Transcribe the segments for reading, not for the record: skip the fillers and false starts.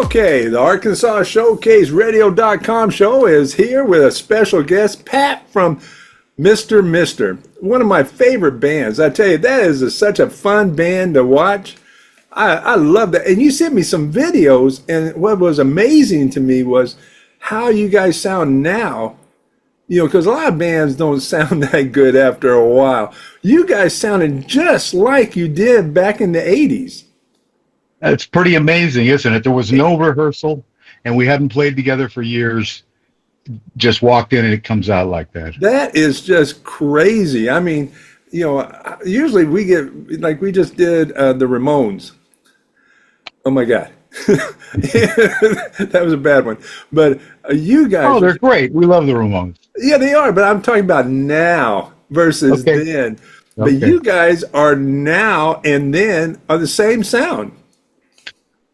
Okay, the Arkansas Showcase Radio.com show is here with a special guest, Pat from Mr. Mister, one of my favorite bands. I tell you, that is such a fun band to watch. I love that. And you sent me some videos, and what was amazing to me was how you guys sound now. You know, because a lot of bands don't sound that good after a while. You guys sounded just like you did back in the 80s. It's pretty amazing, isn't it? There was no rehearsal, and we hadn't played together for years. Just walked in, and it comes out like that. That is just crazy. I mean, you know, usually we get, like we just did the Ramones. Oh, my God. That was a bad one. But you guys. Oh, they're great. We love the Ramones. Yeah, they are. But I'm talking about now versus then. But you guys are now and then are the same sound.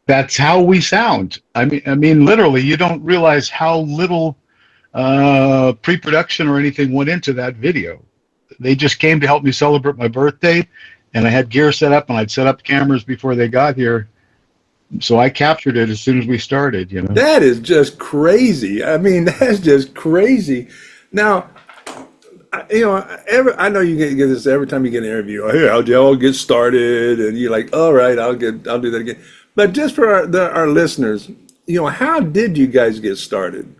That's how we sound. I mean, literally, you don't realize how little pre-production or anything went into that video. They just came to help me celebrate my birthday, and I had gear set up, and I'd set up cameras before they got here. So I captured it as soon as we started, you know. That is just crazy. I mean, that's just crazy. Now, you know, I know you get this every time you get an interview. Hey, how'd you all get started? And you're like, all right, I'll do that again. But just for our listeners, you know, how did you guys get started?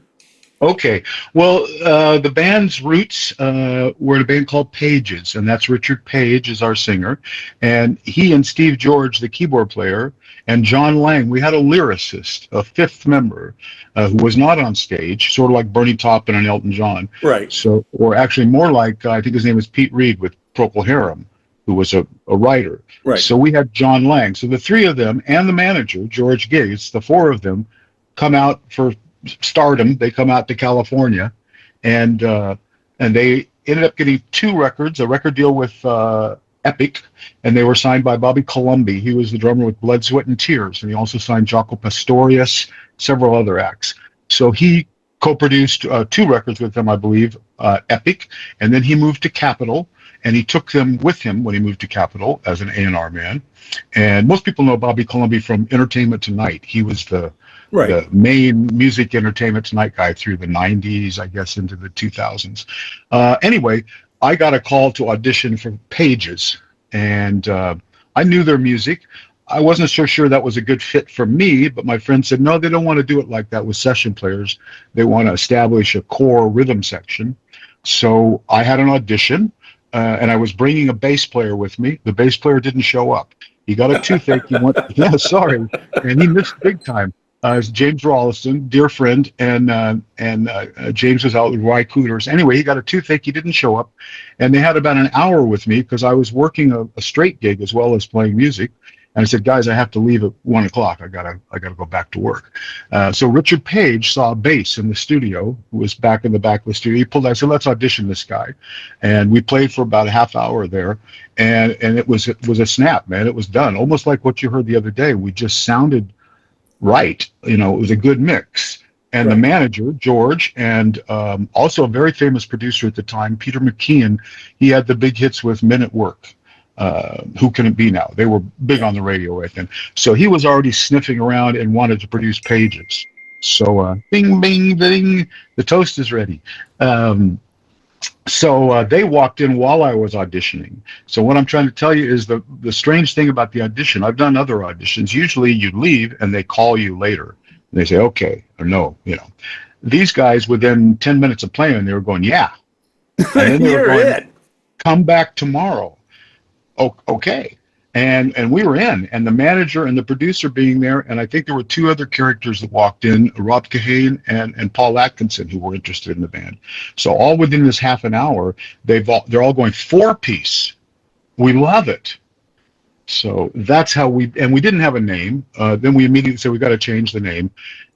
Okay. Well, the band's roots were in a band called Pages, and that's Richard Page is our singer. And he and Steve George, the keyboard player, and John Lang, we had a lyricist, a fifth member, who was not on stage, sort of like Bernie Taupin and Elton John. Right. So, or actually more like, I think his name was Pete Reed with Procol Harum, who was a writer. Right. So we had John Lang. So the three of them and the manager, George Giggs, the four of them come out for stardom. They come out to California, and they ended up getting two records, a record deal with Epic, and they were signed by Bobby Colomby. He was the drummer with Blood, Sweat, and Tears, and he also signed Jaco Pastorius, several other acts. So he co-produced two records with them, I believe, Epic, and then he moved to Capitol, and he took them with him when he moved to Capitol as an A&R man. And most people know Bobby Colomby from Entertainment Tonight. He was the main music Entertainment Tonight guy through the 90s, I guess, into the 2000s. Anyway, I got a call to audition for Pages, and I knew their music. I wasn't so sure that was a good fit for me, but my friend said, no, they don't want to do it like that with session players. They want to establish a core rhythm section. So I had an audition, and I was bringing a bass player with me. The bass player didn't show up. He got a toothache. Sorry. And he missed big time. James Rawlston, dear friend, and James was out with Rye Cooters. Anyway, he got a toothache. He didn't show up, and they had about an hour with me because I was working a straight gig as well as playing music. And I said, guys, I have to leave at 1 o'clock. I gotta go back to work. So Richard Page saw a bass in the studio, who was back in the back of the studio. He pulled out. I said, let's audition this guy, and we played for about a half hour there, and it was a snap, man. It was done, almost like what you heard the other day. We just sounded right. You know, it was a good mix. And the manager, George, and also a very famous producer at the time, Peter McKeon, he had the big hits with Men at Work. Who Can It Be Now? They were big on the radio right then. So he was already sniffing around and wanted to produce Pages. So bing, bing, bing, the toast is ready. So they walked in while I was auditioning. So what I'm trying to tell you is the strange thing about the audition, I've done other auditions. Usually you leave and they call you later. And they say, okay, or no, you know. These guys, within 10 minutes of playing, they were going, yeah. And then they were You're going, it. come back tomorrow. Oh, okay. And we were in, and the manager and the producer being there, and I think there were two other characters that walked in, Rob Kahane and Paul Atkinson, who were interested in the band. So all within this half an hour, they're all going 4-piece. We love it. So that's how we didn't have a name. Then we immediately said we got to change the name,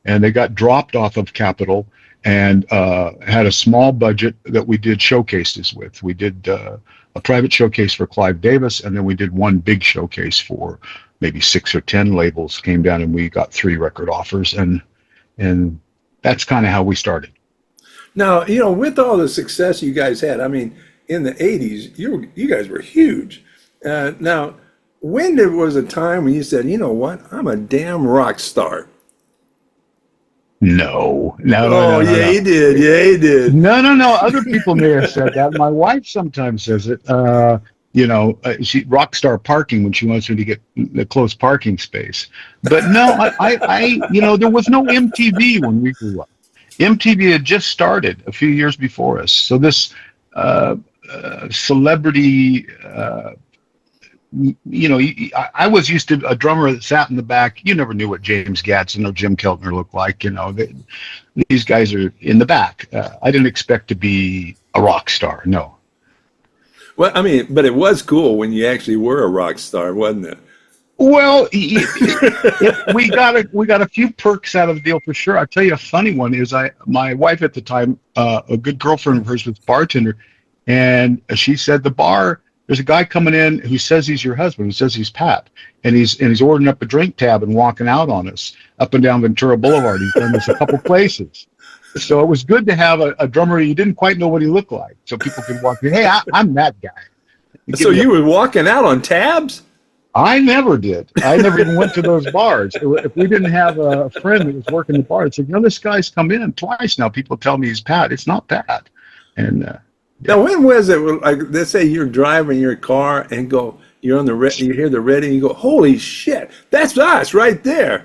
and they got dropped off of Capitol and had a small budget that we did showcases with. We did a private showcase for Clive Davis, and then we did one big showcase for maybe 6 or 10 labels came down, and we got 3 record offers, and that's kind of how we started. Now, with all the success you guys had, I mean, in the 80s, you guys were huge. Now, when there was a time when you said, you know what, I'm a damn rock star? No. Oh, yeah, he did. Yeah, he did. No. Other people may have said that. My wife sometimes says it. She rock star parking when she wants me to get the close parking space. But no, I there was no MTV when we grew up. MTV had just started a few years before us. So this celebrity. I was used to a drummer that sat in the back. You never knew what James Gadson or Jim Keltner looked like. These guys are in the back. I didn't expect to be a rock star. No. Well, I mean, but it was cool when you actually were a rock star, wasn't it? Well, we got a few perks out of the deal for sure. I'll tell you a funny one is my wife at the time, a good girlfriend of hers was a bartender, and she said the bar. There's a guy coming in who says he's your husband, who says he's Pat, and he's ordering up a drink tab and walking out on us up and down Ventura Boulevard. He's done this a couple places. So it was good to have a drummer you didn't quite know what he looked like, so people could walk in. Hey, I'm that guy. So you were walking out on tabs? I never did. I never even went to those bars. If we didn't have a friend that was working the bar, I'd say, this guy's come in twice now. People tell me he's Pat. It's not Pat. And now, when was it? Like, let's say you're driving your car and you're on you hear the radio, and you go, "Holy shit, that's us right there!"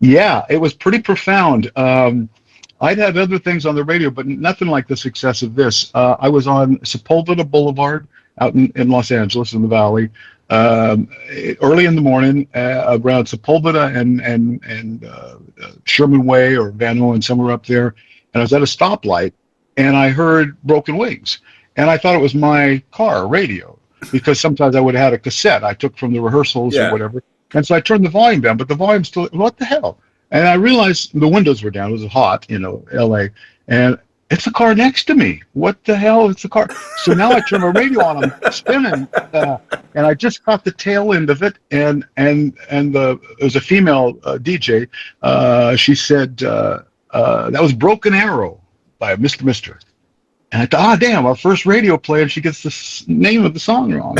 Yeah, it was pretty profound. I'd had other things on the radio, but nothing like the success of this. I was on Sepulveda Boulevard out in Los Angeles in the Valley early in the morning around Sepulveda and Sherman Way or Van Nuys, somewhere up there, and I was at a stoplight. And I heard Broken Wings, and I thought it was my car radio because sometimes I would have had a cassette I took from the rehearsals or whatever. And so I turned the volume down, but the volume still, what the hell? And I realized the windows were down. It was hot, LA, and it's the car next to me. What the hell? It's the car. So now I turn my radio on, I'm spinning, and I just caught the tail end of it. And it was a female DJ. She said that was Broken Arrow by Mr. Mister. And I thought, damn, our first radio play, and she gets the name of the song wrong.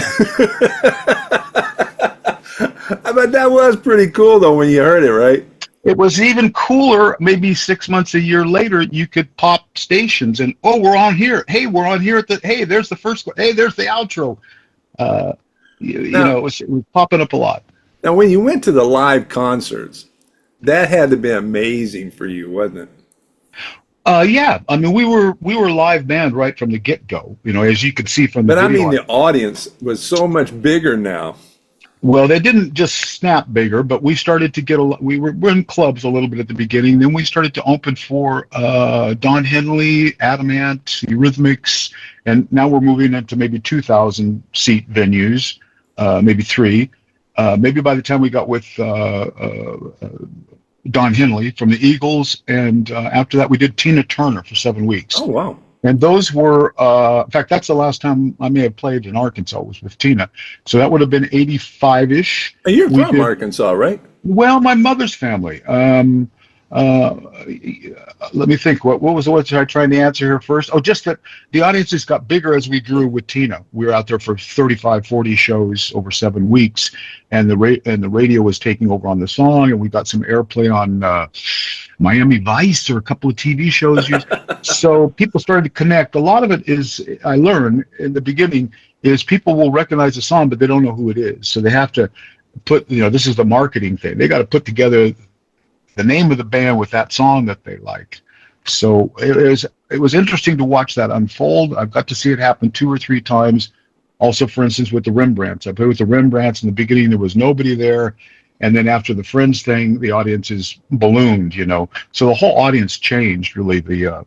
But that was pretty cool, though, when you heard it, right? It was even cooler. Maybe 6 months, a year later, you could pop stations and, we're on here. Hey, we're on here hey, there's the first one. Hey, there's the outro. It was popping up a lot. Now, when you went to the live concerts, that had to be amazing for you, wasn't it? Yeah, I mean, we were live band right from the get-go, as you could see from the video. But I mean, the audience was so much bigger now. Well, they didn't just snap bigger, but we started to get we were in clubs a little bit at the beginning. Then we started to open for Don Henley, Adamant, Eurythmics, and now we're moving into maybe 2,000 seat venues, maybe 3. Maybe by the time we got with Don Henley from the Eagles, and after that we did Tina Turner for 7 weeks. Oh, wow. And those were, in fact, that's the last time I may have played in Arkansas was with Tina. So that would have been 85-ish. And you're from Arkansas, right? Well, my mother's family. Let me think. What was I trying to answer here first? Oh, just that the audiences got bigger as we grew with Tina. We were out there for 35, 40 shows over 7 weeks, and the radio was taking over on the song, and we got some airplay on Miami Vice or a couple of TV shows. So people started to connect. A lot of it is, I learned in the beginning, is people will recognize the song, but they don't know who it is. So they have to put, this is the marketing thing. They got to put together the name of the band with that song that they like. So it was interesting to watch that unfold. I've got to see it happen 2 or 3 times. Also, for instance, with the Rembrandts, I played with the Rembrandts in the beginning. There was nobody there, and then after the Friends thing, the audience is ballooned. So the whole audience changed. Really, the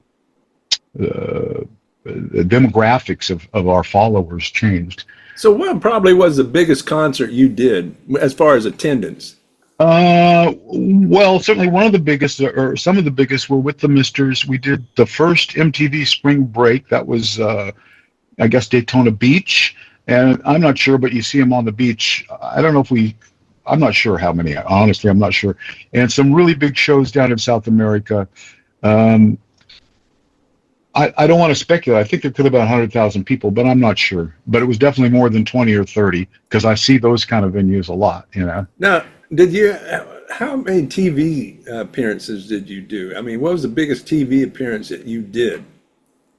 demographics of our followers changed. So what probably was the biggest concert you did as far as attendance? Well, certainly one of the biggest, or some of the biggest, were with the Misters. We did the first MTV Spring Break. That was, I guess, Daytona Beach. And I'm not sure, but you see them on the beach. I don't know if I'm not sure how many. Honestly, I'm not sure. And some really big shows down in South America. Um, I don't want to speculate. I think there could have been 100,000 people, but I'm not sure. But it was definitely more than 20 or 30 because I see those kind of venues a lot. Now, how many TV appearances did you do? I mean, what was the biggest TV appearance that you did?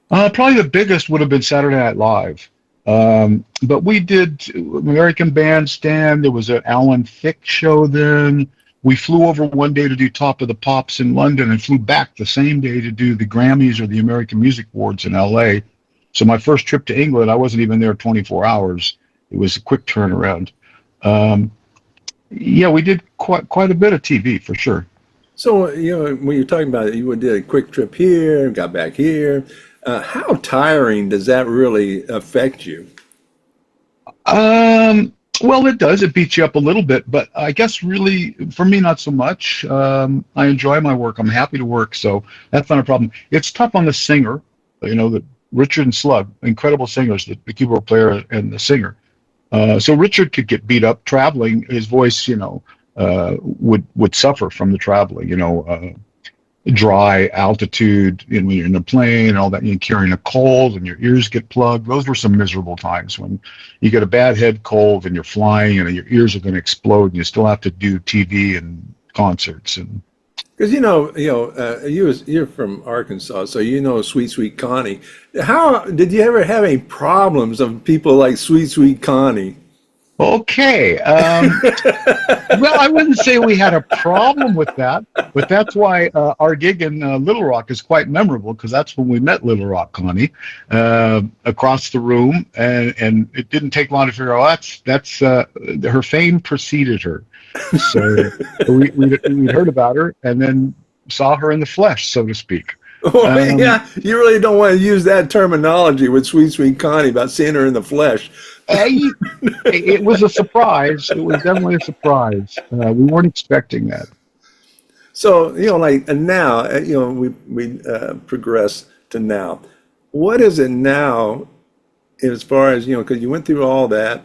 Probably the biggest would have been Saturday Night Live. But we did American Bandstand. There was an Alan Thicke show then. We flew over one day to do Top of the Pops in London and flew back the same day to do the Grammys or the American Music Awards in LA. So my first trip to England, I wasn't even there 24 hours. It was a quick turnaround. Yeah, we did quite a bit of TV for sure. So, when you're talking about it, you did a quick trip here, got back here. How tiring does that really affect you? Well, it does. It beats you up a little bit, but I guess really for me, not so much. I enjoy my work. I'm happy to work, so that's not a problem. It's tough on the singer, the Richard and Slug, incredible singers, the keyboard player and the singer. So Richard could get beat up traveling. His voice, would suffer from the traveling. Dry altitude, when you're in a plane and all that, you're carrying a cold and your ears get plugged. Those were some miserable times when you get a bad head cold and you're flying and your ears are going to explode and you still have to do TV and concerts. And Because you're from Arkansas, so Sweet Sweet Connie. How did you ever have any problems of people like Sweet Sweet Connie? okay, well, I wouldn't say we had a problem with that, but that's why our gig in Little Rock is quite memorable because that's when we met Little Rock Connie across the room, and it didn't take long to figure out that's her fame preceded her. So we'd heard about her and then saw her in the flesh, so to speak. Oh, yeah, you really don't want to use that terminology with Sweet Sweet Connie about seeing her in the flesh. It was a surprise. It was definitely a surprise. We weren't expecting that. So, like now, we progress to now. What is it now as far as, because you went through all that,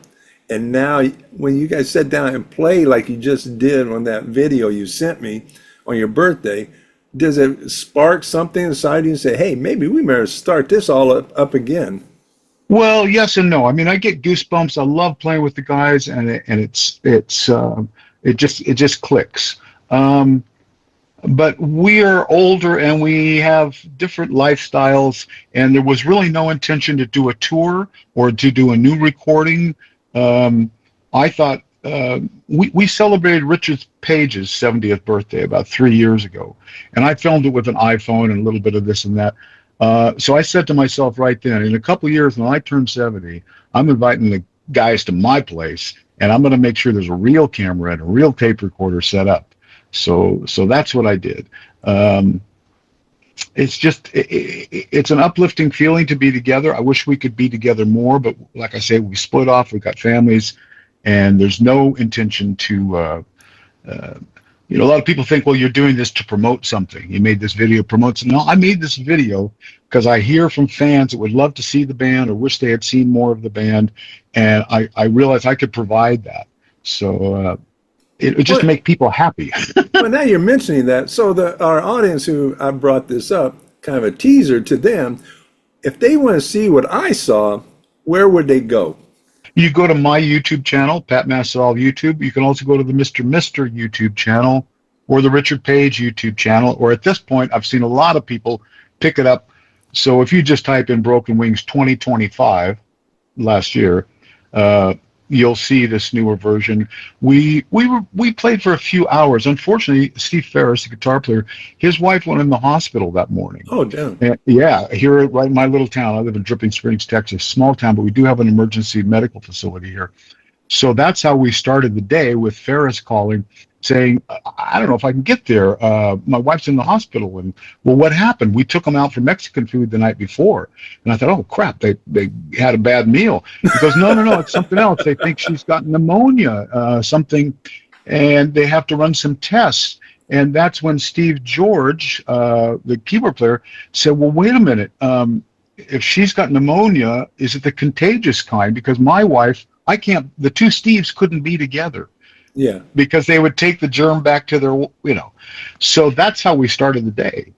and now when you guys sat down and played like you just did on that video you sent me on your birthday, does it spark something inside you and say, hey, maybe we better start this all up again? Well, yes and no. I mean, I get goosebumps. I love playing with the guys, and it just clicks. But we are older and we have different lifestyles, and there was really no intention to do a tour or to do a new recording. I thought we celebrated Richard Page's 70th birthday about 3 years ago, and I filmed it with an iPhone and a little bit of this and that. So I said to myself right then, in a couple of years when I turn 70, I'm inviting the guys to my place, and I'm going to make sure there's a real camera and a real tape recorder set up. So that's what I did. It's just it's an uplifting feeling to be together. I wish we could be together more, but like I say, we split off. We've got families, and there's no intention to. A lot of people think, well, you're doing this to promote something. You made this video promote something. No, I made this video because I hear from fans that would love to see the band or wish they had seen more of the band, and I realized I could provide that. So it would just make people happy. Well, now you're mentioning that, so our audience who I brought this up, kind of a teaser to them, if they want to see what I saw, where would they go? You go to my YouTube channel, Pat Masvidal YouTube. You can also go to the Mr. Mister YouTube channel or the Richard Page YouTube channel. Or at this point, I've seen a lot of people pick it up. So if you just type in Broken Wings 2025 last year, you'll see this newer version. We played for a few hours. Unfortunately, Steve Ferris, the guitar player, his wife went in the hospital that morning. Oh, damn. And, yeah, here right in my little town. I live in Dripping Springs, Texas, small town, but we do have an emergency medical facility here. So that's how we started the day, with Ferris calling, saying, I don't know if I can get there. My wife's in the hospital. And, well, what happened? We took them out for Mexican food the night before. And I thought, oh, crap, they had a bad meal. He goes, no, it's something else. They think she's got pneumonia, something, and they have to run some tests. And that's when Steve George, the keyboard player, said, well, wait a minute. If she's got pneumonia, is it the contagious kind? Because my wife, the two Steves couldn't be together. Yeah. Because they would take the germ back to their, So that's how we started the day.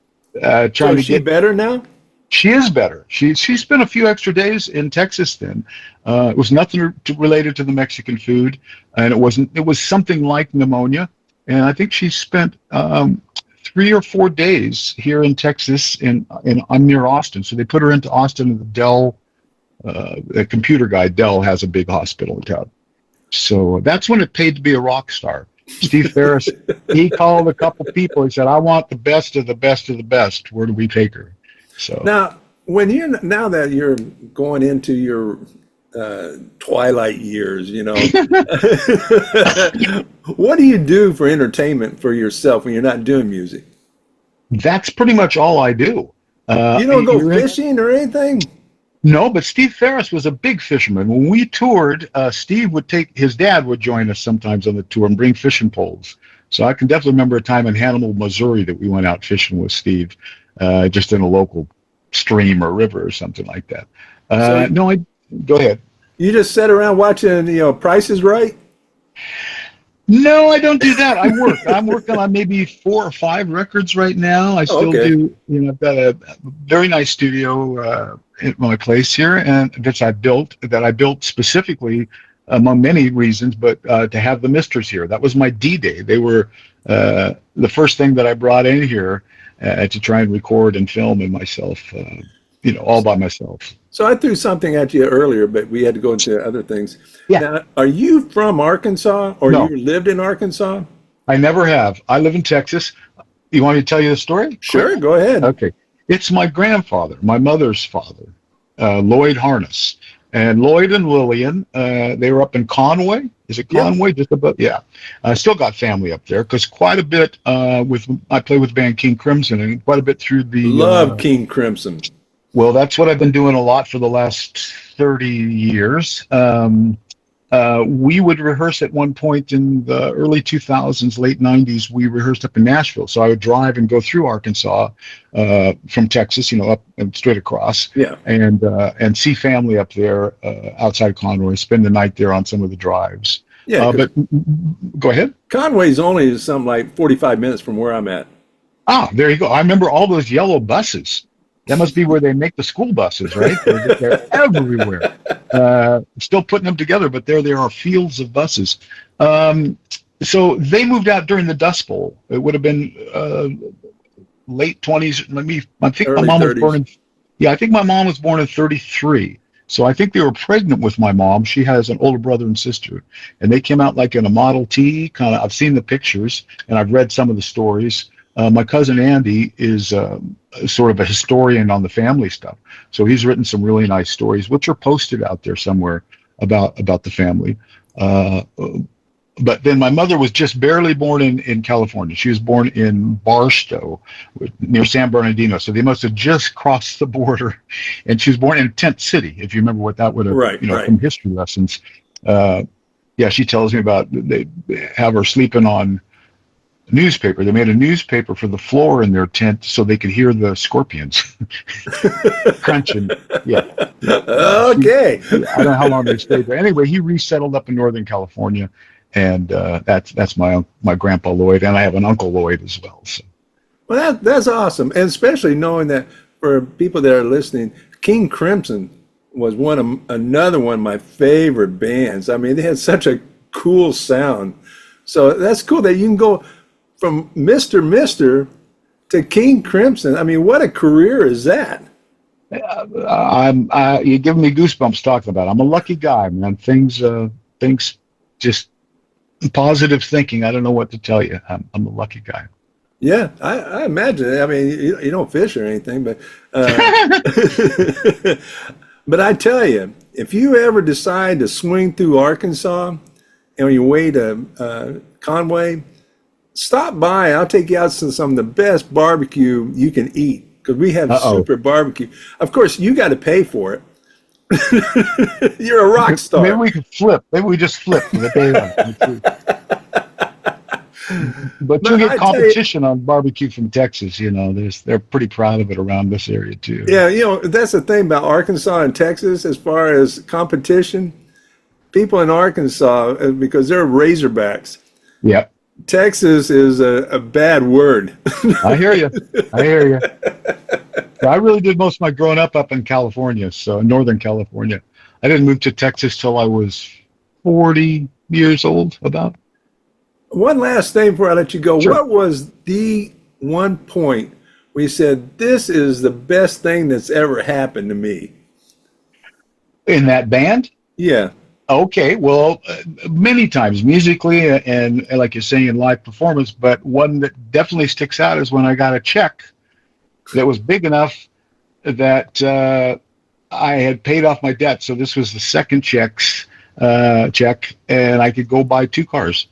So is she better now? She is better. She spent a few extra days in Texas then. It was nothing related to the Mexican food, and it was something like pneumonia. And I think she spent 3 or 4 days here in Texas, I'm near Austin. So they put her into Austin, and the Dell, the computer guy, Dell, has a big hospital in town. So that's when it paid to be a rock star. Steve Ferris, he called a couple people. He said, I want the best of the best of the best. Where do we take her? So now, now that you're going into your twilight years, what do you do for entertainment for yourself when you're not doing music? That's pretty much all I do. You don't go fishing or anything? No, but Steve Ferris was a big fisherman. When we toured, Steve his dad would join us sometimes on the tour and bring fishing poles. So I can definitely remember a time in Hannibal, Missouri, that we went out fishing with Steve, just in a local stream or river or something like that. Go ahead. You just sat around watching, Price is Right? No, I don't do that. I work. I'm working on maybe 4 or 5 records right now. I still do. I've got a very nice studio at my place here, and that I built specifically, among many reasons, but to have the Misters here. That was my D-Day. They were the first thing that I brought in here to try and record and film in myself, all by myself. So I threw something at you earlier, but we had to go into other things. Yeah. Now, are you from Arkansas, or No. you lived in Arkansas? I never have. I live in Texas. You want me to tell you the story? Sure, go ahead. Okay. It's my grandfather, my mother's father, Lloyd Harness. And Lloyd and Lillian, they were up in Conway. Is it Conway? Yeah. Just about, yeah. I still got family up there, because quite a bit I play with the band King Crimson, and quite a bit through the... Love King Crimson. Well, that's what I've been doing a lot for the last 30 years. We would rehearse at one point in the early 2000s, late 90s. We rehearsed up in Nashville. So I would drive and go through Arkansas from Texas, up and straight across, and see family up there outside Conway, spend the night there on some of the drives. Yeah, but go ahead. Conway's only something like 45 minutes from where I'm at. Ah, there you go. I remember all those yellow buses. That must be where they make the school buses, right? They're everywhere. Still putting them together, but there are fields of buses. So they moved out during the Dust Bowl. It would have been late 20s. I think my mom was born in. I think my mom was born in 33. So I think they were pregnant with my mom. She has an older brother and sister, and they came out like in a Model T kind of. I've seen the pictures and I've read some of the stories. My cousin Andy is sort of a historian on the family stuff, so he's written some really nice stories, which are posted out there somewhere about the family. But then my mother was just barely born in California. She was born in Barstow, near San Bernardino. So they must have just crossed the border, and she was born in Tent City, if you remember what that would have, right. From history lessons. She tells me about they have her sleeping on newspaper. They made a newspaper for the floor in their tent so they could hear the scorpions crunching. Yeah. Okay. I don't know how long they stayed there. Anyway, he resettled up in Northern California, and that's my grandpa Lloyd, and I have an uncle Lloyd as well. So. Well, that's awesome, and especially knowing that for people that are listening, King Crimson was another one of my favorite bands. I mean, they had such a cool sound. So that's cool that you can go from Mr. Mister to King Crimson. I mean, what a career is that? You're giving me goosebumps talking about it. I'm a lucky guy, man. Things thinks just positive thinking. I don't know what to tell you. I'm a lucky guy. Yeah, I imagine. I mean, you don't fish or anything, but but I tell you, if you ever decide to swing through Arkansas and on your way to Conway, stop by. I'll take you out to some of the best barbecue you can eat because we have Uh-oh. super barbecue. Of course, you got to pay for it. You're a rock Maybe star. we could flip. Maybe we just flip for the day one. But you But get I tell you, competition on barbecue from Texas. They're pretty proud of it around this area too. yeah, that's the thing about Arkansas and Texas as far as competition. People in Arkansas, because they're Razorbacks. Yep, Texas is a bad word. I hear you. I hear you. I really did most of my growing up in California, so in Northern California. I didn't move to Texas till I was 40 years old, about. One last thing before I let you go. Sure. What was the one point where you said, this is the best thing that's ever happened to me? In that band? Yeah. Okay, well, many times musically and like you're saying in live performance, but one that definitely sticks out is when I got a check that was big enough that I had paid off my debt. So this was the second check, and I could go buy 2 cars.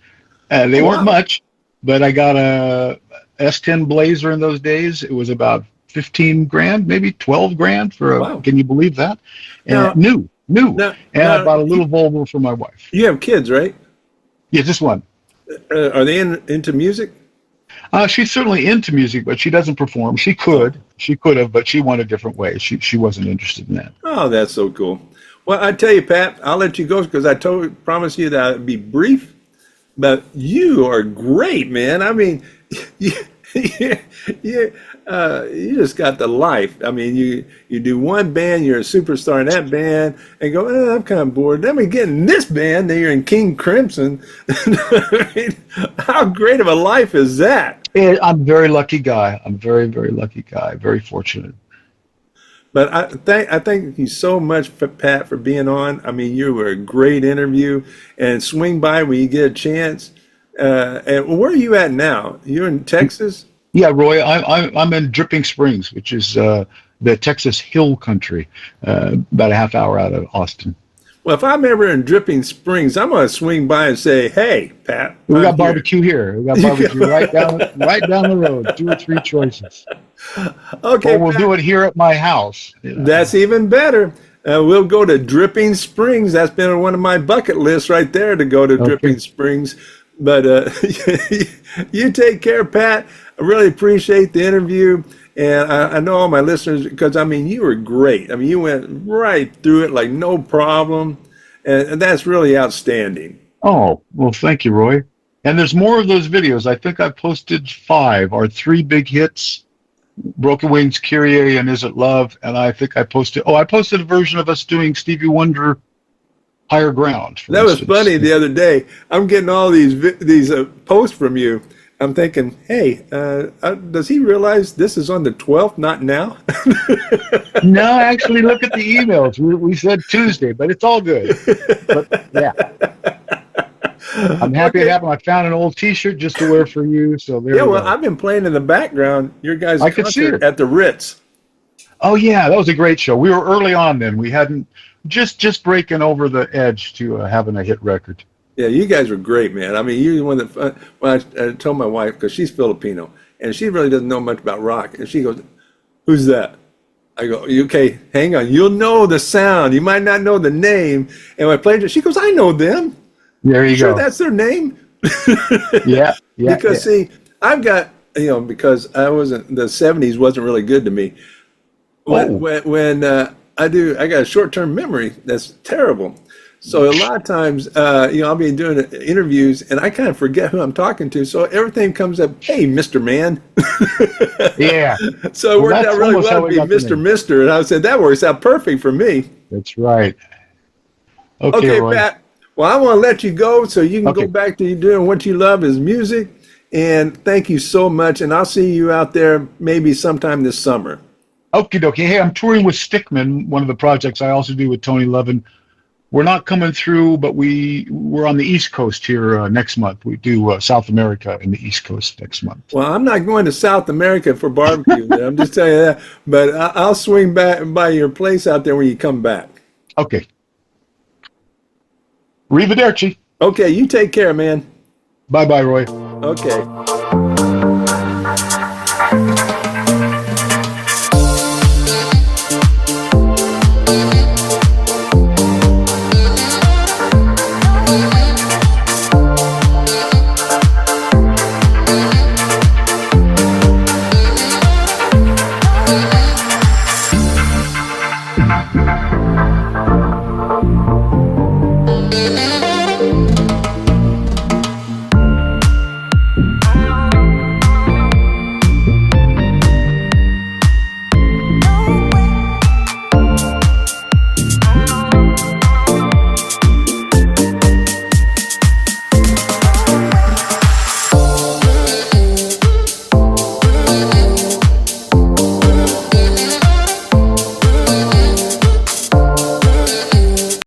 They Oh, weren't wow. much, but I got a S10 Blazer in those days. It was about 15 grand, maybe 12 grand for Wow. can you believe that? And Now, new. now, And I now bought a little Volvo for my wife. you have kids, right? Yeah, just one. Are they into music? She's certainly into music, but she doesn't perform. She could have, but she went a different way. She wasn't interested in that. Oh, that's so cool. Well, I tell you, Pat, I'll let you go because I promised you that I'd be brief. But you are great, man. I mean, you, you, you just got the life. I mean, you do one band, you're a superstar in that band, and go, I'm kind of bored. Let me get in this band, then you're in King Crimson. I mean, how great of a life is that? I'm a very lucky guy. I'm very, very lucky guy. Very fortunate. But I thank you so much, Pat, for being on. I mean, you were a great interview, and swing by when you get a chance. And where are you at now? You're in Texas? Yeah, Roy, I'm in Dripping Springs, which is the Texas Hill Country, about a half hour out of Austin. Well, if I'm ever in Dripping Springs, I'm going to swing by and say, "Hey, Pat, We I'm got here." barbecue here. We got barbecue right down the road. 2 or 3 choices. Okay, Or we'll Pat, do it here at my house. that's even better. We'll go to Dripping Springs. That's been one of my bucket lists right there to go to Okay. Dripping Springs. But you take care, Pat. I really appreciate the interview. And I know all my listeners, because I mean, you were great. I mean, you went right through it like no problem. And that's really outstanding. Oh, well, thank you, Roy. And there's more of those videos. I think I posted 5. Our 3 big hits: Broken Wings, Kyrie, and Is It Love? And I think I posted a version of us doing Stevie Wonder, Higher Ground, for That was instance. funny the other day. I'm getting all these posts from you. I'm thinking, hey, does he realize this is on the 12th, not now? No, actually, look at the emails. We said Tuesday, but it's all good. But yeah, I'm happy it Okay. happened. I found an old T-shirt just to wear for you. So there Yeah, you well, go. I've been playing in the background your guys' I could see concert it. at the Ritz. Oh yeah, that was a great show. We were early on then. We hadn't just breaking over the edge to having a hit record. Yeah, you guys were great, man. I mean, you're one of the. When I told my wife, because she's Filipino and she really doesn't know much about rock, and she goes, "Who's that?" I go, "Okay, hang on. You'll know the sound. You might not know the name." And when I played it, she goes, "I know them. There you Sure, go. that's their name." Yeah, yeah, Because yeah. see, I've got because I wasn't the '70s wasn't really good to me. Oh, When I got a short-term memory that's terrible. So a lot of times, I'll be doing interviews and I kind of forget who I'm talking to. So everything comes up, "Hey, Mr. Man." yeah. So it Well, worked that's out really almost how well to we be got the Mr. name. Mister. And I said, that works out perfect for me. That's right. Okay, Okay, Roy. Pat. Well, I want to let you go so you can go Okay. back to doing what you love is music. And thank you so much. And I'll see you out there maybe sometime this summer. Okie dokie. Hey, I'm touring with Stickman, one of the projects I also do with Tony Levin. We're not coming through, but we're on the East Coast here next month. We do South America and the East Coast next month. Well, I'm not going to South America for barbecue. I'm just telling you that. But I'll swing back by your place out there when you come back. Okay. Arrivederci. Okay, you take care, man. Bye-bye, Roy. Okay.